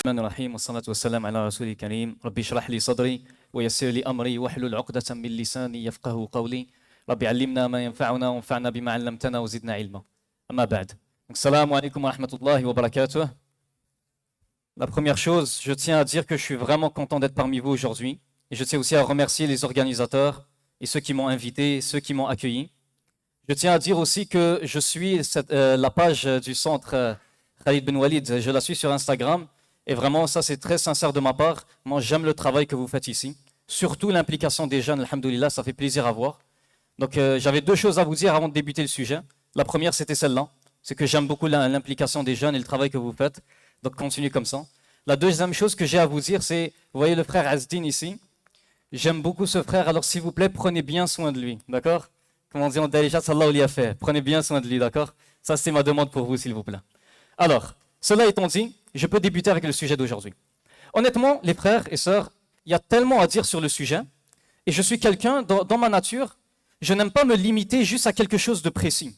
الرحمن الرحيم والصلاة والسلام على رسول الكريم ربي اشرح لي صدري ويسر لي أمري واحلل عقدة من لساني يفقه قولي ربي علمنا ما ينفعنا وانفعنا بما علمتنا وزدنا علما أما بعد. Assalamu alaikum wa rahmatullahi wa barakatuh. La première chose, je tiens à dire que je suis vraiment content d'être parmi vous aujourd'hui et je tiens aussi à remercier les organisateurs et ceux qui m'ont invité, ceux qui m'ont accueilli. Je tiens à dire aussi que je suis la page du centre Khalid Ben Walid, je la suis sur Instagram. Et vraiment, ça c'est très sincère de ma part. Moi, j'aime le travail que vous faites ici. Surtout l'implication des jeunes, alhamdoulilah, ça fait plaisir à voir. Donc, j'avais deux choses à vous dire avant de débuter le sujet. La première, c'était celle-là. C'est que j'aime beaucoup l'implication des jeunes et le travail que vous faites. Donc, continuez comme ça. La deuxième chose que j'ai à vous dire, c'est, vous voyez le frère Azdin ici. J'aime beaucoup ce frère, alors s'il vous plaît, prenez bien soin de lui, d'accord? Comme on dit en Dalijat, sallallahu alayhi wa sallam. Prenez bien soin de lui, d'accord? Ça, c'est ma demande pour vous, s'il vous plaît. Alors, cela étant dit, je peux débuter avec le sujet d'aujourd'hui. Honnêtement, les frères et sœurs, il y a tellement à dire sur le sujet, et je suis quelqu'un, dans ma nature, je n'aime pas me limiter juste à quelque chose de précis.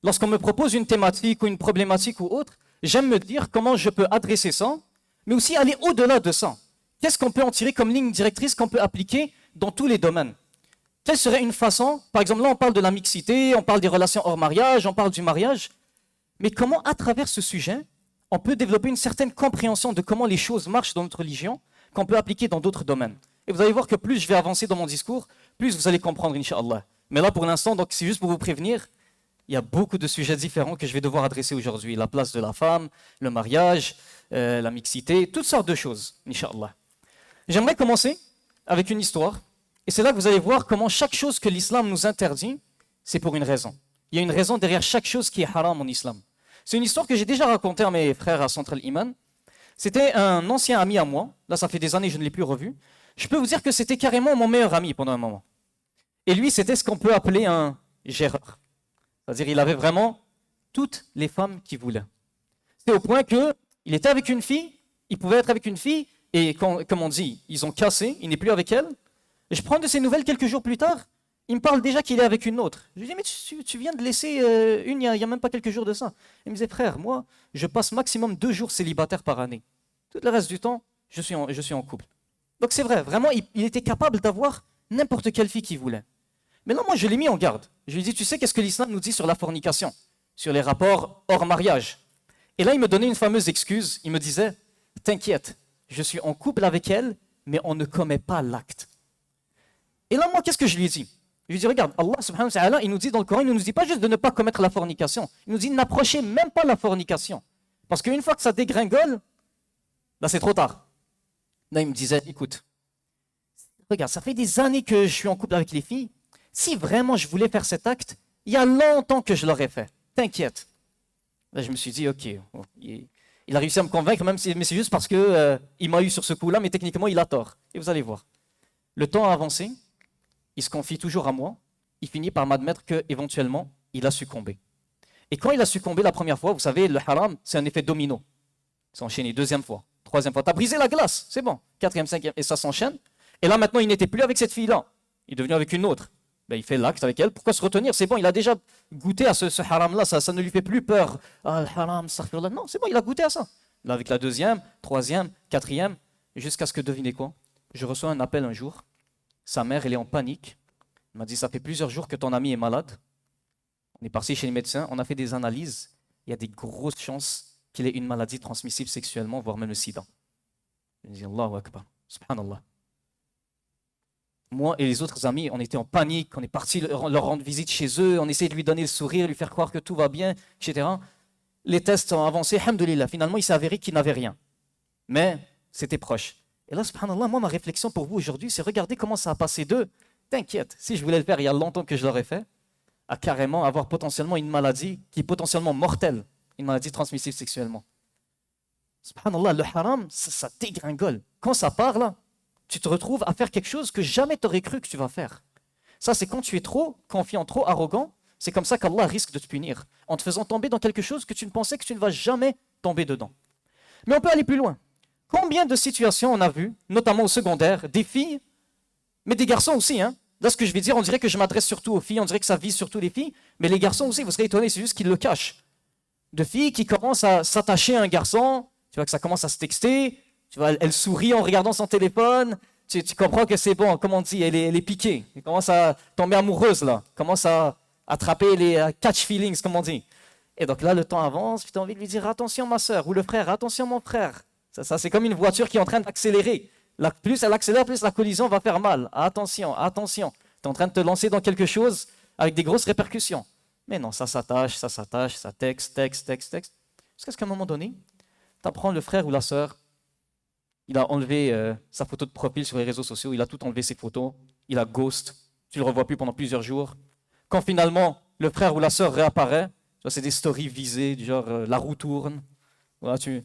Lorsqu'on me propose une thématique ou une problématique ou autre, j'aime me dire comment je peux adresser ça, mais aussi aller au-delà de ça. Qu'est-ce qu'on peut en tirer comme ligne directrice qu'on peut appliquer dans tous les domaines? Quelle serait une façon, par exemple là on parle de la mixité, on parle des relations hors mariage, on parle du mariage, mais comment à travers ce sujet, on peut développer une certaine compréhension de comment les choses marchent dans notre religion, qu'on peut appliquer dans d'autres domaines. Et vous allez voir que plus je vais avancer dans mon discours, plus vous allez comprendre, Inch'Allah. Mais là, pour l'instant, donc c'est juste pour vous prévenir, il y a beaucoup de sujets différents que je vais devoir adresser aujourd'hui. La place de la femme, le mariage, la mixité, toutes sortes de choses, Inch'Allah. J'aimerais commencer avec une histoire. Et c'est là que vous allez voir comment chaque chose que l'islam nous interdit, c'est pour une raison. Il y a une raison derrière chaque chose qui est haram en islam. C'est une histoire que j'ai déjà racontée à mes frères à Central Iman. C'était un ancien ami à moi. Là, ça fait des années que je ne l'ai plus revu. Je peux vous dire que c'était carrément mon meilleur ami pendant un moment. Et lui, c'était ce qu'on peut appeler un géreur. C'est-à-dire, il avait vraiment toutes les femmes qu'il voulait. C'était au point qu'il était avec une fille, il pouvait être avec une fille, et comme on dit, ils ont cassé, il n'est plus avec elle. Et je prends de ses nouvelles quelques jours plus tard. Il me parle déjà qu'il est avec une autre. Je lui dis, mais tu viens de laisser une il n'y a même pas quelques jours de ça. Il me disait, frère, moi, je passe maximum 2 jours célibataire par année. Tout le reste du temps, je suis en couple. Donc c'est vrai, vraiment, il était capable d'avoir n'importe quelle fille qu'il voulait. Mais là, moi, je l'ai mis en garde. Je lui ai dit, tu sais, qu'est-ce que l'islam nous dit sur la fornication, sur les rapports hors mariage? Et là, il me donnait une fameuse excuse. Il me disait, t'inquiète, je suis en couple avec elle, mais on ne commet pas l'acte. Et là, moi, qu'est-ce que je lui ai dit? Je lui dis, regarde, Allah subhanahu wa ta'ala, il nous dit dans le Coran, il ne nous dit pas juste de ne pas commettre la fornication. Il nous dit, n'approchez même pas la fornication. Parce qu'une fois que ça dégringole, là, c'est trop tard. Là, il me disait, écoute, regarde, ça fait des années que je suis en couple avec les filles. Si vraiment je voulais faire cet acte, il y a longtemps que je l'aurais fait. T'inquiète. Là, je me suis dit, ok, il a réussi à me convaincre, mais c'est juste parce qu'il m'a eu sur ce coup-là, mais techniquement, il a tort. Et vous allez voir. Le temps a avancé. Il se confie toujours à moi, il finit par m'admettre qu'éventuellement, il a succombé. Et quand il a succombé la première fois, vous savez, le haram, c'est un effet domino. C'est enchaîné, deuxième fois, troisième fois. T'as brisé la glace, c'est bon. Quatrième, cinquième, et ça s'enchaîne. Et là, maintenant, il n'était plus avec cette fille-là. Il est devenu avec une autre. Ben, il fait l'acte avec elle. Pourquoi se retenir? C'est bon, il a déjà goûté à ce haram-là, ça ne lui fait plus peur. Ah, le haram, astaghfirullah. Non, c'est bon, il a goûté à ça. Là, avec la deuxième, troisième, quatrième, jusqu'à ce que, devinez quoi? Je reçois un appel un jour. Sa mère, elle est en panique. Elle m'a dit, ça fait plusieurs jours que ton ami est malade. On est parti chez les médecins, on a fait des analyses. Il y a des grosses chances qu'il ait une maladie transmissible sexuellement, voire même le sida. Je me dis, Allahu Akbar, subhanallah. Moi et les autres amis, on était en panique, on est parti leur rendre visite chez eux, on essayait de lui donner le sourire, lui faire croire que tout va bien, etc. Les tests ont avancé, alhamdoulilah. Finalement, il s'est avéré qu'il n'avait rien. Mais c'était proche. Et là, subhanallah, moi, ma réflexion pour vous aujourd'hui, c'est regarder comment ça a passé de, t'inquiète, si je voulais le faire il y a longtemps que je l'aurais fait, à carrément avoir potentiellement une maladie qui est potentiellement mortelle, une maladie transmissible sexuellement. Subhanallah, le haram, ça dégringole. Quand ça part là, tu te retrouves à faire quelque chose que jamais tu aurais cru que tu vas faire. Ça, c'est quand tu es trop confiant, trop arrogant, c'est comme ça qu'Allah risque de te punir, en te faisant tomber dans quelque chose que tu ne pensais que tu ne vas jamais tomber dedans. Mais on peut aller plus loin. Combien de situations on a vu, notamment au secondaire, des filles, mais des garçons aussi, hein. Là, ce que je vais dire, on dirait que je m'adresse surtout aux filles, on dirait que ça vise surtout les filles, mais les garçons aussi, vous serez étonnés, c'est juste qu'ils le cachent. De filles qui commencent à s'attacher à un garçon, tu vois que ça commence à se texter, tu vois, elle sourit en regardant son téléphone, tu comprends que c'est bon, comme on dit, elle est piquée. Elle commence à tomber amoureuse, là. Elle commence à attraper les catch feelings, comme on dit. Et donc là, le temps avance, puis tu as envie de lui dire attention, ma soeur, ou le frère, attention, mon frère. Ça c'est comme une voiture qui est en train d'accélérer. Plus elle accélère, plus la collision va faire mal. Attention, attention. Tu es en train de te lancer dans quelque chose avec des grosses répercussions. Mais non, ça s'attache, ça texte. Jusqu'à ce qu'à un moment donné, tu apprends le frère ou la sœur, il a enlevé sa photo de profil sur les réseaux sociaux, il a tout enlevé ses photos, il a ghost, tu ne le revois plus pendant plusieurs jours. Quand finalement le frère ou la sœur réapparaît, c'est des stories visées, du genre la roue tourne, voilà, tu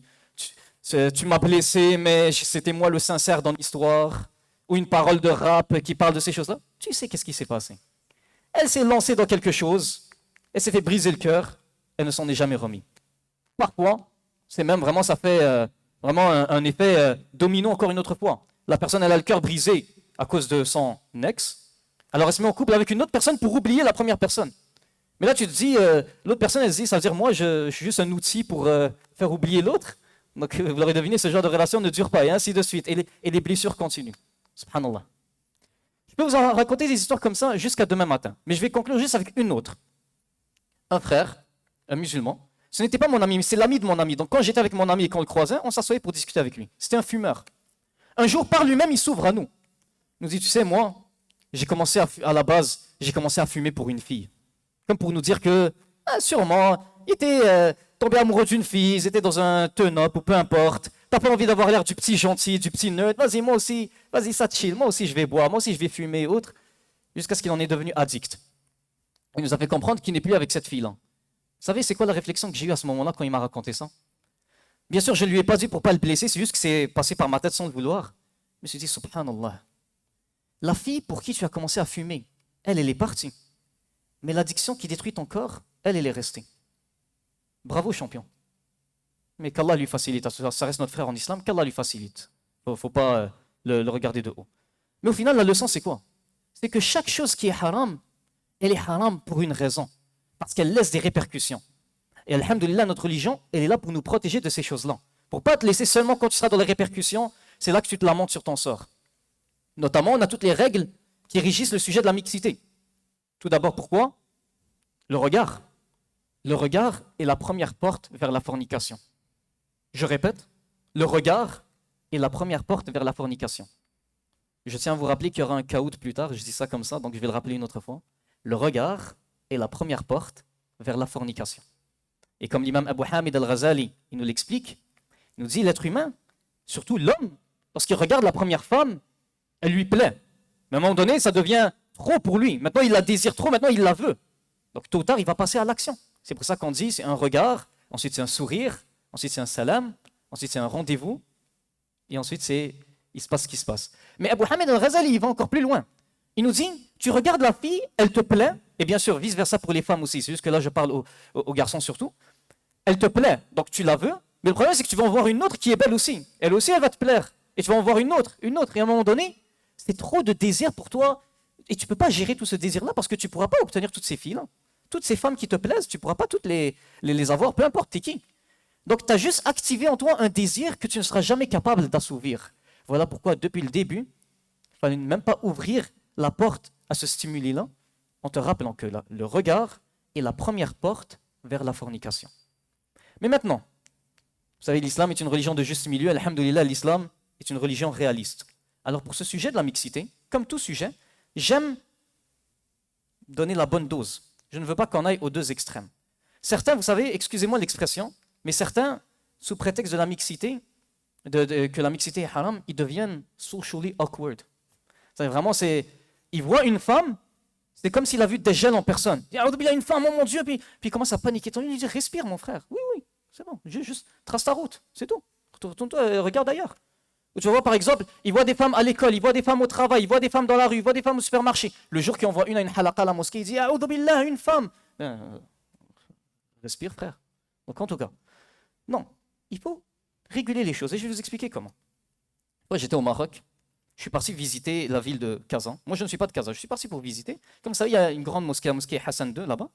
m'as blessé, mais c'était moi le sincère dans l'histoire, ou une parole de rap qui parle de ces choses-là. Tu sais qu'est-ce qui s'est passé. Elle s'est lancée dans quelque chose, elle s'est fait briser le cœur, elle ne s'en est jamais remise. Parfois, c'est même vraiment, ça fait vraiment un effet domino encore une autre fois. La personne, elle a le cœur brisé à cause de son ex, alors elle se met en couple avec une autre personne pour oublier la première personne. Mais là, tu te dis, l'autre personne, elle se dit, ça veut dire, moi, je suis juste un outil pour faire oublier l'autre. Donc, vous l'aurez deviné, ce genre de relation ne dure pas, et ainsi de suite. Et les blessures continuent. Subhanallah. Je peux vous en raconter des histoires comme ça jusqu'à demain matin. Mais je vais conclure juste avec une autre. Un frère, un musulman, ce n'était pas mon ami, mais c'est l'ami de mon ami. Donc, quand j'étais avec mon ami et qu'on le croisait, on s'assoyait pour discuter avec lui. C'était un fumeur. Un jour, par lui-même, il s'ouvre à nous. Il nous dit, tu sais, moi, j'ai commencé à la base, j'ai commencé à fumer pour une fille. Comme pour nous dire que, sûrement, il était tombé amoureux d'une fille, ils étaient dans un turn-up ou peu importe. T'as pas envie d'avoir l'air du petit gentil, du petit nerd. Vas-y, moi aussi, vas-y, ça chill. Moi aussi, je vais boire. Moi aussi, je vais fumer, autre. Jusqu'à ce qu'il en est devenu addict. Il nous a fait comprendre qu'il n'est plus avec cette fille-là. Vous savez, c'est quoi la réflexion que j'ai eue à ce moment-là quand il m'a raconté ça? Bien sûr, je ne lui ai pas dit pour ne pas le blesser, c'est juste que c'est passé par ma tête sans le vouloir. Je me suis dit, subhanallah, la fille pour qui tu as commencé à fumer, elle est partie. Mais l'addiction qui détruit ton corps, elle est restée. Bravo, champion. Mais qu'Allah lui facilite, ça reste notre frère en islam, qu'Allah lui facilite. Il ne faut pas le regarder de haut. Mais au final, la leçon, c'est quoi? C'est que chaque chose qui est haram, elle est haram pour une raison. Parce qu'elle laisse des répercussions. Et alhamdoulilah, notre religion, elle est là pour nous protéger de ces choses-là. Pour ne pas te laisser seulement quand tu seras dans les répercussions, c'est là que tu te lamentes sur ton sort. Notamment, on a toutes les règles qui régissent le sujet de la mixité. Tout d'abord, pourquoi? Le regard. Le regard est la première porte vers la fornication. Je répète, le regard est la première porte vers la fornication. Je tiens à vous rappeler qu'il y aura un caout plus tard, je dis ça comme ça, donc je vais le rappeler une autre fois. Le regard est la première porte vers la fornication. Et comme l'imam Abu Hamid al-Ghazali, il nous l'explique, il nous dit l'être humain, surtout l'homme, lorsqu'il regarde la première femme, elle lui plaît. Mais à un moment donné, ça devient trop pour lui. Maintenant, il la désire trop, maintenant, il la veut. Donc, tôt ou tard, il va passer à l'action. C'est pour ça qu'on dit, c'est un regard, ensuite c'est un sourire, ensuite c'est un salam, ensuite c'est un rendez-vous, et ensuite il se passe ce qui se passe. Mais Abu Hamid al-Ghazali, il va encore plus loin. Il nous dit, tu regardes la fille, elle te plaît, et bien sûr, vice-versa pour les femmes aussi, c'est juste que là, je parle aux garçons surtout. Elle te plaît, donc tu la veux, mais le problème, c'est que tu vas en voir une autre qui est belle aussi. Elle aussi, elle va te plaire. Et tu vas en voir une autre, et à un moment donné, c'est trop de désir pour toi, et tu ne peux pas gérer tout ce désir-là parce que tu ne pourras pas obtenir toutes ces filles-là. Toutes ces femmes qui te plaisent, tu ne pourras pas toutes les avoir, peu importe t'es qui. Donc, tu as juste activé en toi un désir que tu ne seras jamais capable d'assouvir. Voilà pourquoi, depuis le début, il ne fallait même pas ouvrir la porte à ce stimuli-là, en te rappelant que le regard est la première porte vers la fornication. Mais maintenant, vous savez, l'islam est une religion de juste milieu. Alhamdoulilah, l'islam est une religion réaliste. Alors, pour ce sujet de la mixité, comme tout sujet, j'aime donner la bonne dose. Je ne veux pas qu'on aille aux deux extrêmes. Certains, vous savez, excusez-moi l'expression, mais certains, sous prétexte de la mixité, que la mixité est haram, ils deviennent socially awkward. C'est vraiment, il voit une femme, c'est comme s'il a vu des gels en personne. Il dit, il y a une femme, oh mon Dieu, puis il commence à paniquer. Il dit, respire mon frère. Oui, c'est bon, juste trace ta route, c'est tout. Retourne-toi, regarde ailleurs. Ou tu vas voir par exemple, il voit des femmes à l'école, il voit des femmes au travail, il voit des femmes dans la rue, il voit des femmes au supermarché. Le jour qu'il en voit une à une halaqa à la mosquée, il dit, billah, une femme. Respire frère. Donc en tout cas, non, il faut réguler les choses. Et je vais vous expliquer comment. Moi j'étais au Maroc, je suis parti visiter la ville de Kazan. Moi je ne suis pas de Kazan, je suis parti pour visiter. Comme ça, il y a une grande mosquée, la mosquée Hassan II là-bas.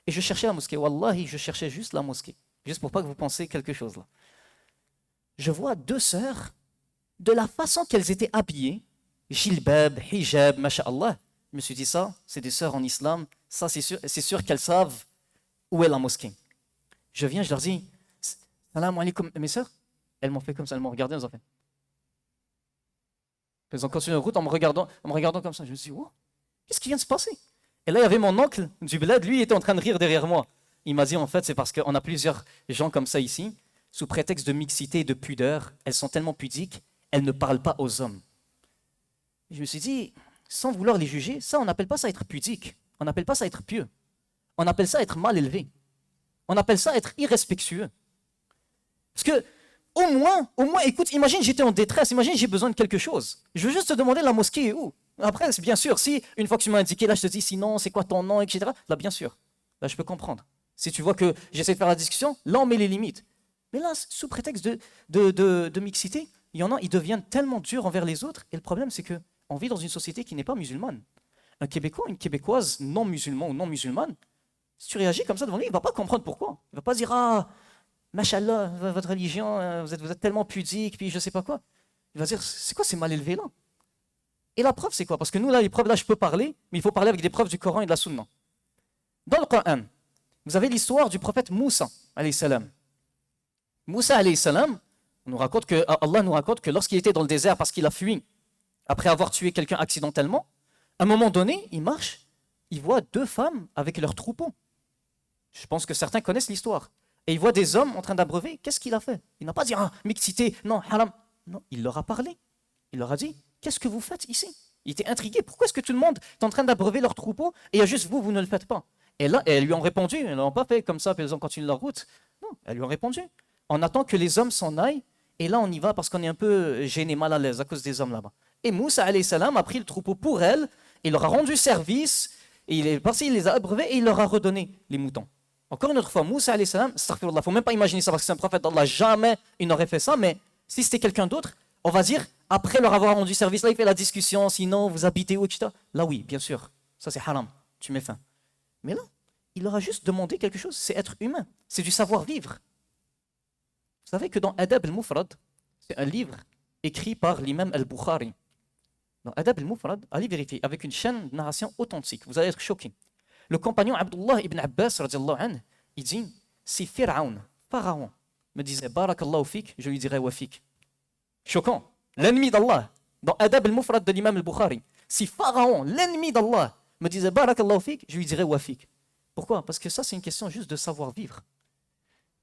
Et je cherchais la mosquée. Wallahi, je cherchais juste la mosquée. Juste pour pas que vous pensiez quelque chose là. je vois deux sœurs, de la façon qu'elles étaient habillées, jilbab, hijab, masha'Allah. Je me suis dit ça, c'est des sœurs en islam, ça c'est sûr qu'elles savent où est la mosquée. Je viens, je leur dis, salam alaikum, mes sœurs. Elles m'ont fait comme ça, elles m'ont regardé, elles ont fait. Elles ont continué la route en me regardant comme ça. Je me suis dit, oh, qu'est-ce qui vient de se passer? Et là, il y avait mon oncle du bled, lui, il était en train de rire derrière moi. Il m'a dit, en fait, c'est parce qu'on a plusieurs gens comme ça ici, sous prétexte de mixité et de pudeur, elles sont tellement pudiques, elles ne parlent pas aux hommes. Et je me suis dit, sans vouloir les juger, ça, on n'appelle pas ça être pudique, on n'appelle pas ça être pieux, on appelle ça être mal élevé, on appelle ça être irrespectueux. Parce que, au moins, écoute, imagine j'étais en détresse, imagine j'ai besoin de quelque chose. Je veux juste te demander la mosquée est où. Après, bien sûr, si une fois que tu m'as indiqué, là je te dis sinon, c'est quoi ton nom, etc. Là, bien sûr, là je peux comprendre. Si tu vois que j'essaie de faire la discussion, là on met les limites. Mais là, sous prétexte de mixité, il y en a, ils deviennent tellement durs envers les autres. Et le problème, c'est qu'on vit dans une société qui n'est pas musulmane. Un Québécois, une Québécoise non musulman ou non musulmane, si tu réagis comme ça devant lui, il ne va pas comprendre pourquoi. Il ne va pas dire, ah, machallah, votre religion, vous êtes tellement pudique, puis je ne sais pas quoi. Il va dire, c'est quoi ces mal élevés là? Et la preuve, c'est quoi? Parce que nous, là, les preuves, là, je peux parler, mais il faut parler avec des preuves du Coran et de la Sunna. Dans le Coran, vous avez l'histoire du prophète Moussa, alayhi salam. Moussa, alayhi salam, Allah nous raconte que lorsqu'il était dans le désert parce qu'il a fui, après avoir tué quelqu'un accidentellement, à un moment donné, il marche, il voit deux femmes avec leurs troupeaux. Je pense que certains connaissent l'histoire. Et il voit des hommes en train d'abreuver. Qu'est-ce qu'il a fait? Il n'a pas dit, ah, mixité, non, haram. Non, il leur a parlé. Il leur a dit, qu'est-ce que vous faites ici? Il était intrigué. Pourquoi est-ce que tout le monde est en train d'abreuver leurs troupeaux et il y a juste vous, vous ne le faites pas? Et là, elles lui ont répondu. Elles n'ont pas fait comme ça, puis elles ont continué leur route. Non, elles lui ont répondu. On attend que les hommes s'en aillent. Et là, on y va parce qu'on est un peu gêné, mal à l'aise à cause des hommes là-bas. Et Moussa, alayhi salam, a pris le troupeau pour elle. Il leur a rendu service. Et il est parti, il les a abreuvés et il leur a redonné les moutons. Encore une autre fois, Moussa alayhi salam, il ne faut même pas imaginer ça parce que c'est un prophète d'Allah, jamais il n'aurait fait ça, mais si c'était quelqu'un d'autre, on va dire, après leur avoir rendu service, là il fait la discussion, sinon vous habitez où, etc. Là oui, bien sûr, ça c'est haram, tu mets fin. Mais là, il leur a juste demandé quelque chose, c'est être humain, c'est du savoir-vivre. Vous savez que dans Adab al-Mufrad, c'est un livre écrit par l'imam al-Bukhari. Dans Adab al-Mufrad, allez vérifier, avec une chaîne de narration authentique, vous allez être choqués. Le compagnon Abdullah ibn Abbas, il dit, si Pharaon me disait Barakallahu fik, je lui dirais wa fik. Choquant. L'ennemi d'Allah, dans Adab al-Mufrad de l'imam al-Bukhari, si Pharaon, l'ennemi d'Allah, me disait Barakallahu fik, je lui dirais wa fik. Pourquoi? Parce que ça, c'est une question juste de savoir-vivre.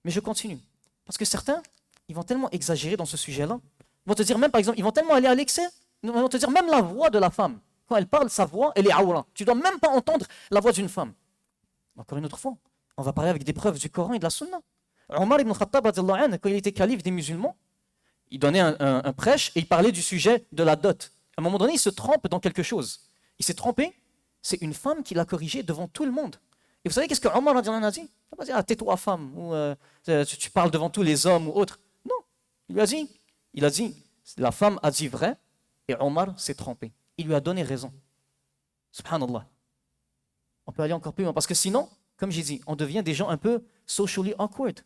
Mais je continue. Parce que certains, ils vont tellement exagérer dans ce sujet-là. Ils vont te dire même, par exemple, ils vont tellement aller à l'excès, ils vont te dire même la voix de la femme. Quand elle parle, sa voix, elle est awra. Tu ne dois même pas entendre la voix d'une femme. Encore une autre fois, on va parler avec des preuves du Coran et de la Sunna. Omar ibn Khattab, quand il était calife des musulmans, il donnait un prêche et il parlait du sujet de la dot. À un moment donné, il se trompe dans quelque chose. Il s'est trompé, c'est une femme qui l'a corrigé devant tout le monde. Et vous savez qu'est-ce que Omar a dit? Il n'a pas dit, ah, tais-toi femme, ou tu parles devant tous les hommes ou autres. Non, il a dit, la femme a dit vrai et Omar s'est trompé. Il lui a donné raison. Subhanallah. On peut aller encore plus loin. Parce que sinon, comme j'ai dit, on devient des gens un peu socially awkward.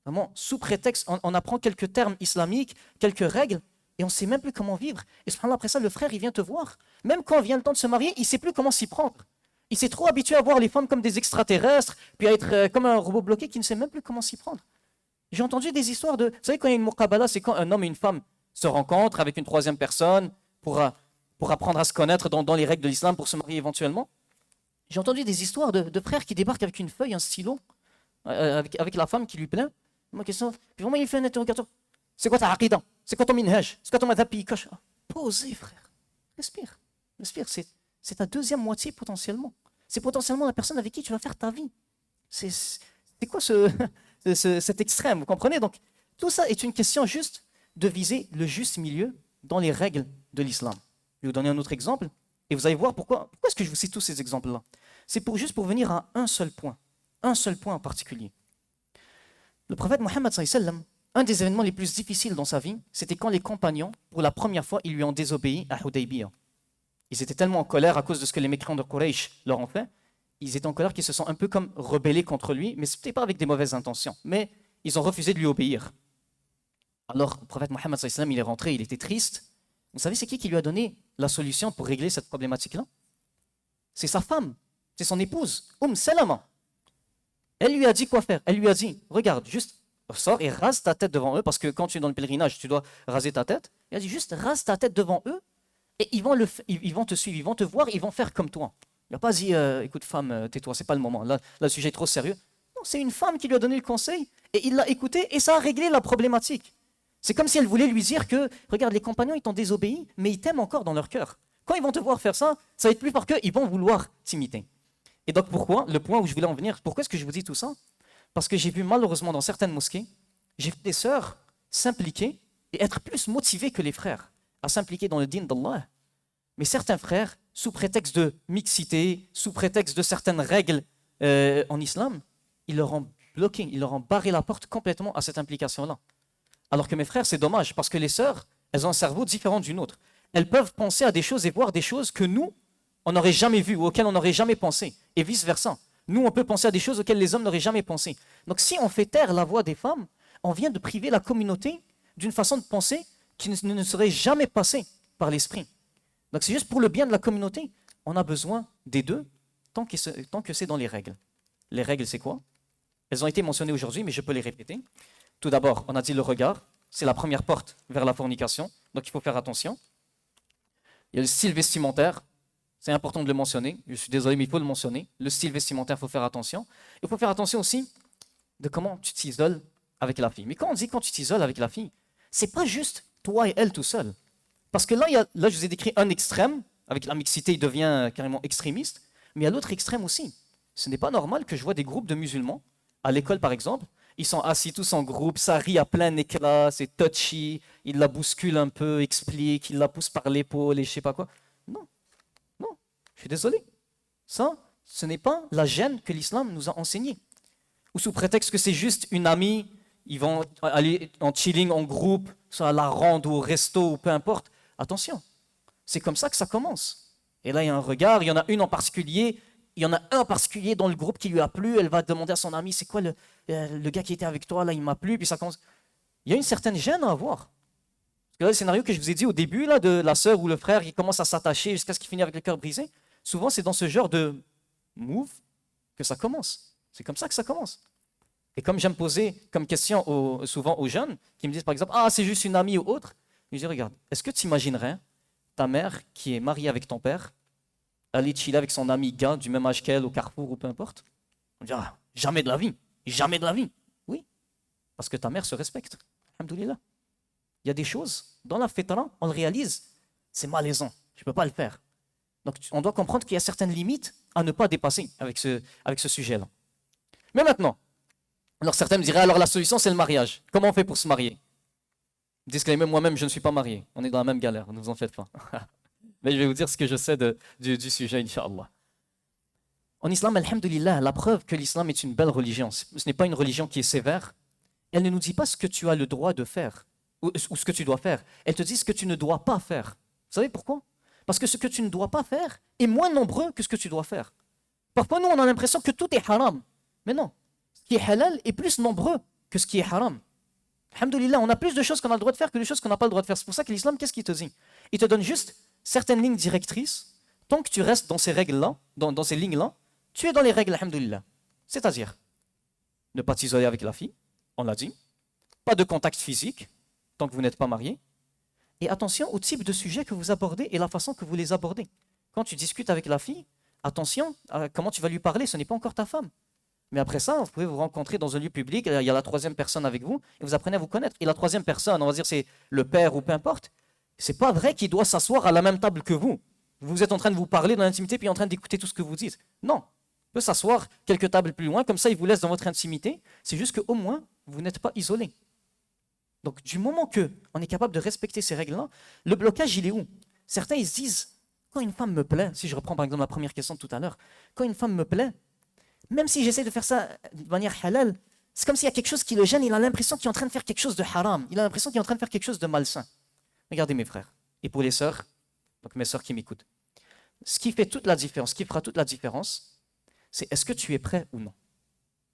Vraiment, sous prétexte, on apprend quelques termes islamiques, quelques règles, et on ne sait même plus comment vivre. Et subhanallah, après ça, le frère, il vient te voir. Même quand vient le temps de se marier, il ne sait plus comment s'y prendre. Il s'est trop habitué à voir les femmes comme des extraterrestres, puis à être comme un robot bloqué qui ne sait même plus comment s'y prendre. J'ai entendu des histoires de... Vous savez, quand il y a une muqabala, c'est quand un homme et une femme se rencontrent avec une troisième personne pour apprendre à se connaître dans les règles de l'islam pour se marier éventuellement. J'ai entendu des histoires de frères qui débarquent avec une feuille, un stylo, avec la femme qui lui plaît. Ma question, puis vraiment il fait un interrogatoire. C'est quoi ta aqida? C'est quoi ton minhaj? C'est quoi ton madhab? Puis il coche. Posez, frère. Respire. C'est ta deuxième moitié potentiellement. C'est potentiellement la personne avec qui tu vas faire ta vie. C'est quoi cet extrême? Vous comprenez? Donc, tout ça est une question juste de viser le juste milieu dans les règles de l'islam. Je vais vous donner un autre exemple et vous allez voir pourquoi est-ce que je vous cite tous ces exemples-là. C'est juste pour venir à un seul point en particulier. Le prophète Mohammed sallallahu alayhi wa sallam, un des événements les plus difficiles dans sa vie, c'était quand les compagnons, pour la première fois, ils lui ont désobéi à Hudaybiyah. Ils étaient tellement en colère à cause de ce que les mécréants de Quraysh leur ont fait, ils étaient en colère qu'ils se sont un peu comme rebellés contre lui, mais ce n'était pas avec des mauvaises intentions, mais ils ont refusé de lui obéir. Alors, le prophète Mohammed sallallahu alayhi wa sallam, il est rentré, il était triste. Vous savez, c'est qui lui a donné la solution pour régler cette problématique-là? C'est sa femme, c'est son épouse, Salama. Elle lui a dit quoi faire. Elle lui a dit, regarde, juste sors et rase ta tête devant eux, parce que quand tu es dans le pèlerinage, tu dois raser ta tête. Elle a dit, juste rase ta tête devant eux, et ils vont te suivre, ils vont te voir, ils vont faire comme toi. Il n'a pas dit, écoute femme, tais-toi, c'est pas le moment, là, le sujet est trop sérieux. Non, c'est une femme qui lui a donné le conseil, et il l'a écouté, et ça a réglé la problématique. C'est comme si elle voulait lui dire que, regarde, les compagnons, ils t'ont désobéi, mais ils t'aiment encore dans leur cœur. Quand ils vont te voir faire ça, ça va être plus fort qu'eux, ils vont vouloir t'imiter. Et donc pourquoi, le point où je voulais en venir, pourquoi est-ce que je vous dis tout ça? Parce que j'ai vu malheureusement dans certaines mosquées, j'ai vu des sœurs s'impliquer et être plus motivées que les frères à s'impliquer dans le din d'Allah. Mais certains frères, sous prétexte de mixité, sous prétexte de certaines règles en islam, ils leur ont bloqué, ils leur ont barré la porte complètement à cette implication-là. Alors que mes frères, c'est dommage, parce que les sœurs, elles ont un cerveau différent d'une autre. Elles peuvent penser à des choses et voir des choses que nous, on n'aurait jamais vues ou auxquelles on n'aurait jamais pensé, et vice-versa. Nous, on peut penser à des choses auxquelles les hommes n'auraient jamais pensé. Donc si on fait taire la voix des femmes, on vient de priver la communauté d'une façon de penser qui ne serait jamais passée par l'esprit. Donc c'est juste pour le bien de la communauté. On a besoin des deux, tant que c'est dans les règles. Les règles, c'est quoi? Elles ont été mentionnées aujourd'hui, mais je peux les répéter. Tout d'abord, on a dit le regard, c'est la première porte vers la fornication, donc il faut faire attention. Il y a le style vestimentaire, c'est important de le mentionner, je suis désolé, mais il faut le mentionner. Le style vestimentaire, il faut faire attention. Il faut faire attention aussi de comment tu t'isoles avec la fille. Mais quand on dit quand tu t'isoles avec la fille, c'est pas juste toi et elle tout seul. Parce que là, là, je vous ai décrit un extrême, avec la mixité, il devient carrément extrémiste, mais il y a l'autre extrême aussi. Ce n'est pas normal que je vois des groupes de musulmans, à l'école par exemple, ils sont assis tous en groupe, ça rit à plein éclat, c'est touchy, il la bouscule un peu, explique, il la pousse par l'épaule et je sais pas quoi. Non, non, je suis désolé. Ça, ce n'est pas la gêne que l'islam nous a enseignée. Ou sous prétexte que c'est juste une amie, ils vont aller en chilling en groupe, soit à la ronde ou au resto ou peu importe. Attention, c'est comme ça que ça commence. Et là, il y a un regard, il y en a une en particulier. Il y en a un en particulier dans le groupe qui lui a plu, elle va demander à son ami, c'est quoi le gars qui était avec toi, là, il m'a plu, puis ça commence. Il y a une certaine gêne à avoir. Parce que là, le scénario que je vous ai dit au début, là, de la sœur ou le frère qui commence à s'attacher jusqu'à ce qu'il finisse avec le cœur brisé, souvent c'est dans ce genre de move que ça commence. C'est comme ça que ça commence. Et comme j'aime poser comme question souvent aux jeunes, qui me disent par exemple, ah, c'est juste une amie ou autre, je dis, regarde, est-ce que tu imaginerais ta mère qui est mariée avec ton père, aller chiller avec son ami gars du même âge qu'elle au Carrefour ou peu importe? On dit, ah, jamais de la vie, jamais de la vie. Oui, parce que ta mère se respecte. Alhamdoulilah. Il y a des choses, dans la fitra, on le réalise, c'est malaisant, je ne peux pas le faire. Donc on doit comprendre qu'il y a certaines limites à ne pas dépasser avec ce sujet-là. Mais maintenant, alors certains me diraient, alors la solution c'est le mariage. Comment on fait pour se marier? Disclaimer, moi-même je ne suis pas marié, on est dans la même galère, ne vous en faites pas. Mais je vais vous dire ce que je sais du sujet, Inch'Allah. En islam, alhamdulillah, la preuve que l'islam est une belle religion, ce n'est pas une religion qui est sévère. Elle ne nous dit pas ce que tu as le droit de faire ou ce que tu dois faire. Elle te dit ce que tu ne dois pas faire. Vous savez pourquoi? Parce que ce que tu ne dois pas faire est moins nombreux que ce que tu dois faire. Parfois, nous, on a l'impression que tout est haram. Mais non, ce qui est halal est plus nombreux que ce qui est haram. Alhamdulillah, on a plus de choses qu'on a le droit de faire que de choses qu'on n'a pas le droit de faire. C'est pour ça que l'islam, qu'est-ce qu'il te dit? Il te donne juste certaines lignes directrices. Tant que tu restes dans ces règles-là, dans ces lignes-là, tu es dans les règles, alhamdulillah. C'est-à-dire, ne pas t'isoler avec la fille, on l'a dit. Pas de contact physique, tant que vous n'êtes pas marié. Et attention au type de sujet que vous abordez et la façon que vous les abordez. Quand tu discutes avec la fille, attention à comment tu vas lui parler, ce n'est pas encore ta femme. Mais après ça, vous pouvez vous rencontrer dans un lieu public, il y a la troisième personne avec vous, et vous apprenez à vous connaître. Et la troisième personne, on va dire c'est le père ou peu importe, c'est pas vrai qu'il doit s'asseoir à la même table que vous. Vous êtes en train de vous parler dans l'intimité, puis en train d'écouter tout ce que vous dites. Non, il peut s'asseoir quelques tables plus loin, comme ça il vous laisse dans votre intimité. C'est juste qu'au moins, vous n'êtes pas isolé. Donc du moment qu'on est capable de respecter ces règles-là, le blocage, il est où? Certains, ils se disent, quand une femme me plaît, si je reprends par exemple la première question de tout à l'heure, quand une femme me plaît, même si j'essaie de faire ça de manière halal, c'est comme s'il y a quelque chose qui le gêne, il a l'impression qu'il est en train de faire quelque chose de haram, il a l'impression qu'il est en train de faire quelque chose de malsain. Regardez mes frères, et pour les sœurs, donc mes sœurs qui m'écoutent, ce qui fait toute la différence, ce qui fera toute la différence, c'est est-ce que tu es prêt ou non.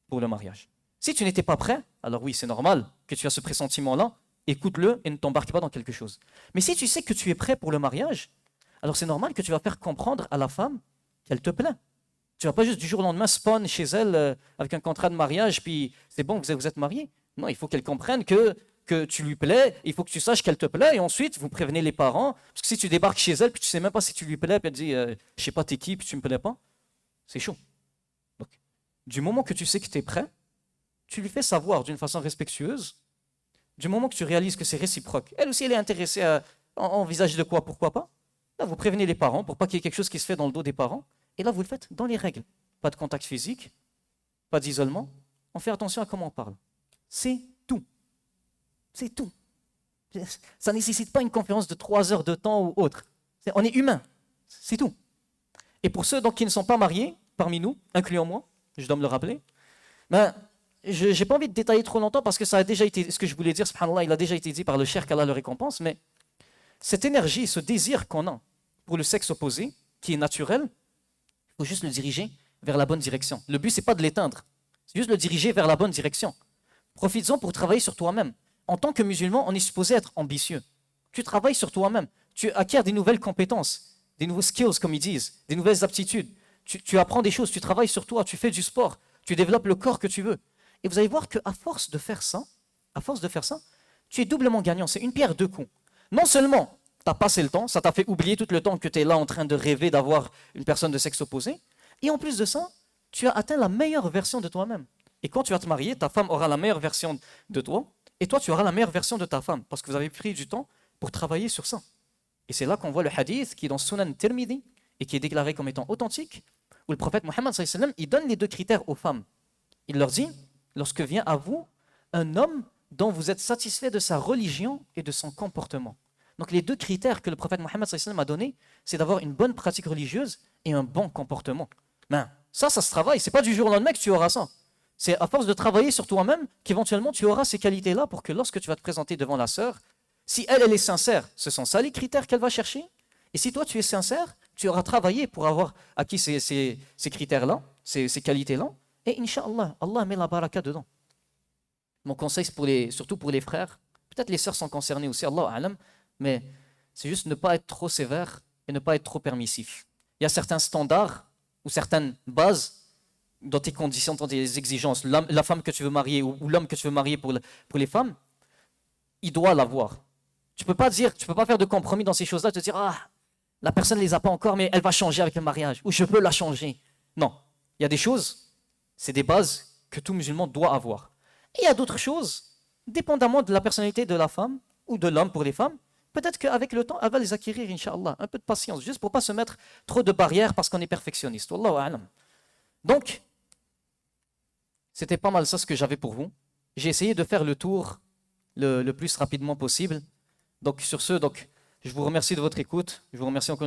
pour le mariage. Si tu n'étais pas prêt, alors oui, c'est normal que tu as ce pressentiment-là, écoute-le et ne t'embarque pas dans quelque chose. Mais si tu sais que tu es prêt pour le mariage, alors c'est normal que tu vas faire comprendre à la femme qu'elle te plaît. Tu vas pas juste du jour au lendemain spawn chez elle avec un contrat de mariage, puis c'est bon, vous êtes mariés. Non, il faut qu'elle comprenne que tu lui plais, il faut que tu saches qu'elle te plaît, et ensuite vous prévenez les parents. Parce que si tu débarques chez elle, puis tu sais même pas si tu lui plais, puis elle te dit je sais pas t'es qui, puis tu me plais pas, c'est chaud. Donc, du moment que tu sais que tu es prêt, tu lui fais savoir d'une façon respectueuse. Du moment que tu réalises que c'est réciproque, elle aussi elle est intéressée à envisager de quoi, pourquoi pas. Là, vous prévenez les parents pour pas qu'il y ait quelque chose qui se fait dans le dos des parents. Et là, vous le faites dans les règles. Pas de contact physique, pas d'isolement. On fait attention à comment on parle. C'est tout. C'est tout. Ça ne nécessite pas une conférence de 3 heures de temps ou autre. On est humain. C'est tout. Et pour ceux donc, qui ne sont pas mariés, parmi nous, incluant moi, je dois me le rappeler, ben, je n'ai pas envie de détailler trop longtemps parce que ça a déjà été, ce que je voulais dire, subhanallah, il a déjà été dit par le cher qu'Allah le récompense, mais cette énergie, ce désir qu'on a pour le sexe opposé, qui est naturel, il faut juste le diriger vers la bonne direction. Le but, c'est pas de l'éteindre, c'est juste le diriger vers la bonne direction. Profites-en pour travailler sur toi-même. En tant que musulman, on est supposé être ambitieux. Tu travailles sur toi-même, tu acquiers des nouvelles compétences, des nouveaux skills, comme ils disent, des nouvelles aptitudes. Tu apprends des choses, tu travailles sur toi, tu fais du sport, tu développes le corps que tu veux. Et vous allez voir qu'à force de faire ça, tu es doublement gagnant. C'est une pierre deux coups. Non seulement tu as passé le temps, ça t'a fait oublier tout le temps que tu es là en train de rêver d'avoir une personne de sexe opposé, et en plus de ça, tu as atteint la meilleure version de toi-même. Et quand tu vas te marier, ta femme aura la meilleure version de toi, et toi tu auras la meilleure version de ta femme, parce que vous avez pris du temps pour travailler sur ça. Et c'est là qu'on voit le hadith qui est dans Sunan Tirmidhi, et qui est déclaré comme étant authentique, où le prophète Mohammed sallallahu alayhi wa sallam, il donne les 2 critères aux femmes. Il leur dit, lorsque vient à vous un homme dont vous êtes satisfait de sa religion et de son comportement. Donc les 2 critères que le prophète Mohammed sallallahu alayhi wa sallam a donnés, c'est d'avoir une bonne pratique religieuse et un bon comportement. Ben, ça se travaille, c'est pas du jour au lendemain que tu auras ça. C'est à force de travailler sur toi-même qu'éventuellement tu auras ces qualités-là pour que lorsque tu vas te présenter devant la sœur, si elle est sincère, ce sont ça les critères qu'elle va chercher. Et si toi tu es sincère, tu auras travaillé pour avoir acquis ces critères-là, ces qualités-là. Et Inch'Allah, Allah met la baraka dedans. Mon conseil, c'est surtout pour les frères. Peut-être les sœurs sont concernées aussi, Allah alam, mais c'est juste ne pas être trop sévère et ne pas être trop permissif. Il y a certains standards ou certaines bases dans tes conditions, dans tes exigences. La femme que tu veux marier ou l'homme que tu veux marier pour les femmes, il doit l'avoir. Tu peux pas faire de compromis dans ces choses-là, te dire la personne ne les a pas encore, mais elle va changer avec le mariage, ou je peux la changer. Non, il y a des choses, c'est des bases que tout musulman doit avoir. Et il y a d'autres choses, dépendamment de la personnalité de la femme ou de l'homme pour les femmes, peut-être qu'avec le temps, elle va les acquérir, Inch'Allah. Un peu de patience, juste pour ne pas se mettre trop de barrières parce qu'on est perfectionniste. Wallahu a'lam. Donc, c'était pas mal ça ce que j'avais pour vous. J'ai essayé de faire le tour le plus rapidement possible. Donc sur ce, je vous remercie de votre écoute. Je vous remercie encore